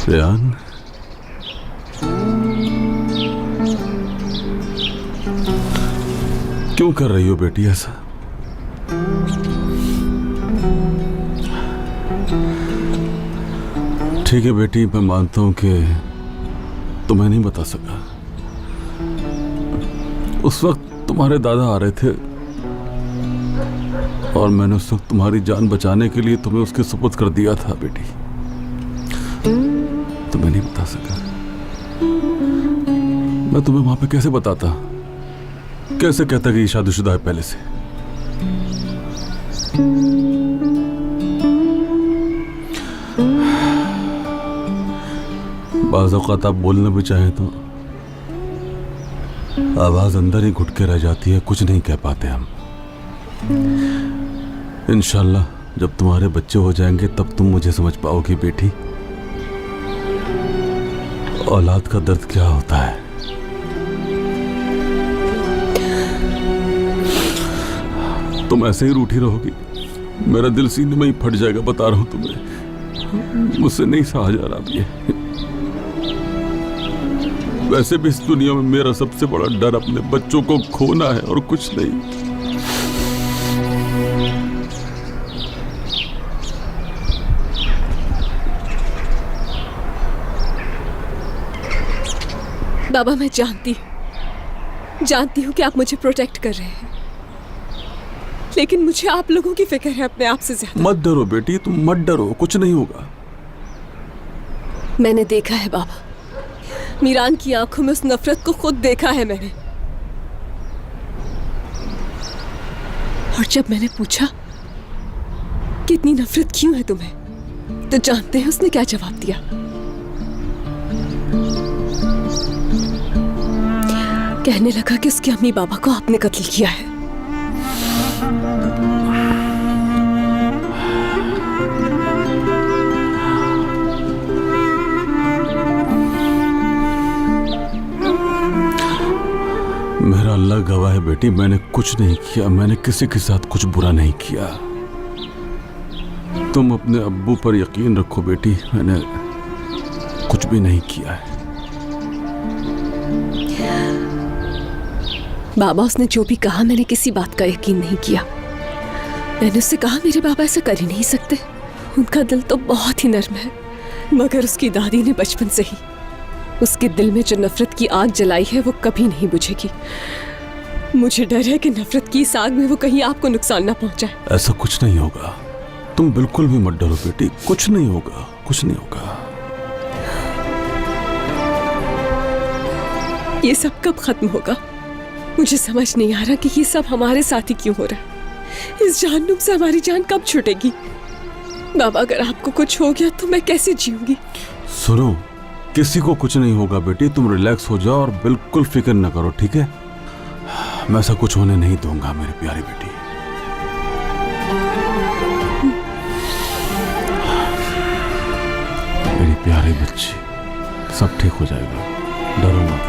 रेहान, क्यों कर रही हो बेटी ऐसा? ठीक है बेटी, मैं मानता हूं कि तुम्हें नहीं बता सका। उस वक्त तुम्हारे दादा आ रहे थे और मैंने उस वक्त तुम्हारी जान बचाने के लिए तुम्हें उसके सुपुर्द कर दिया था बेटी। तुम्हें नहीं बता सका। मैं तुम्हें वहां पे कैसे बताता, कैसे कहता कि ये शादीशुदा है पहले से? बाज़ औक़ात आप बोलना भी चाहें तो आवाज अंदर ही घुट के रह जाती है, कुछ नहीं कह पाते हम। इंशाल्लाह जब तुम्हारे बच्चे हो जाएंगे तब तुम मुझे समझ पाओगी बेटी, औलाद का दर्द क्या होता है। तुम ऐसे ही रूठी रहोगी, मेरा दिल सीने में ही फट जाएगा, बता रहा हूं तुम्हें। मुझसे नहीं सहा जा रहा ये। वैसे भी इस दुनिया में मेरा सबसे बड़ा डर अपने बच्चों को खोना है और कुछ नहीं। बाबा, मैं जानती हूँ कि आप मुझे प्रोटेक्ट कर रहे हैं, लेकिन मुझे आप लोगों की फिक्र है अपने आप से ज्यादा। मत डरो बेटी, तुम मत डरो, कुछ नहीं होगा। मैंने देखा है बाबा, मीरान की आंखों में उस नफरत को खुद देखा है मैंने। और जब मैंने पूछा कि इतनी नफरत क्यों है तुम्हें, तो जानते हैं उसने क्या जवाब दिया? कहने लगा कि उसके अम्मी बाबा को आपने कत्ल किया है। मेरा अल्लाह गवाह है बेटी, मैंने कुछ नहीं किया, मैंने किसी के साथ कुछ बुरा नहीं किया। तुम अपने अब्बू पर यकीन रखो बेटी, मैंने कुछ भी नहीं किया है। बाबा, उसने जो भी कहा मैंने किसी बात का यकीन नहीं किया। मैंने उससे कहा मेरे बाबा ऐसा कर ही नहीं सकते, उनका दिल तो बहुत ही नर्म है। मगर उसकी दादी ने बचपन से ही उसके दिल में जो नफरत की आग जलाई है वो कभी नहीं बुझेगी। मुझे डर है कि नफरत की इस आग में वो कहीं आपको नुकसान ना पहुंचाए। ऐसा कुछ नहीं होगा, तुम बिल्कुल भी मत डरो बेटी, कुछ नहीं होगा, कुछ नहीं होगा। ये सब कब खत्म होगा? मुझे समझ नहीं आ रहा कि ये सब हमारे साथ ही क्यों हो रहा है। इस जहन्नुम से हमारी जान कब छूटेगी? बाबा, अगर आपको कुछ हो गया तो मैं कैसे जीऊंगी? सुनो, किसी को कुछ नहीं होगा बेटी, तुम रिलैक्स हो जाओ और बिल्कुल फिक्र न करो, ठीक है? मैं ऐसा कुछ होने नहीं दूंगा मेरी प्यारी बेटी। मेरी प्यारी बच्ची, सब ठीक हो जाएगा, डरो मत।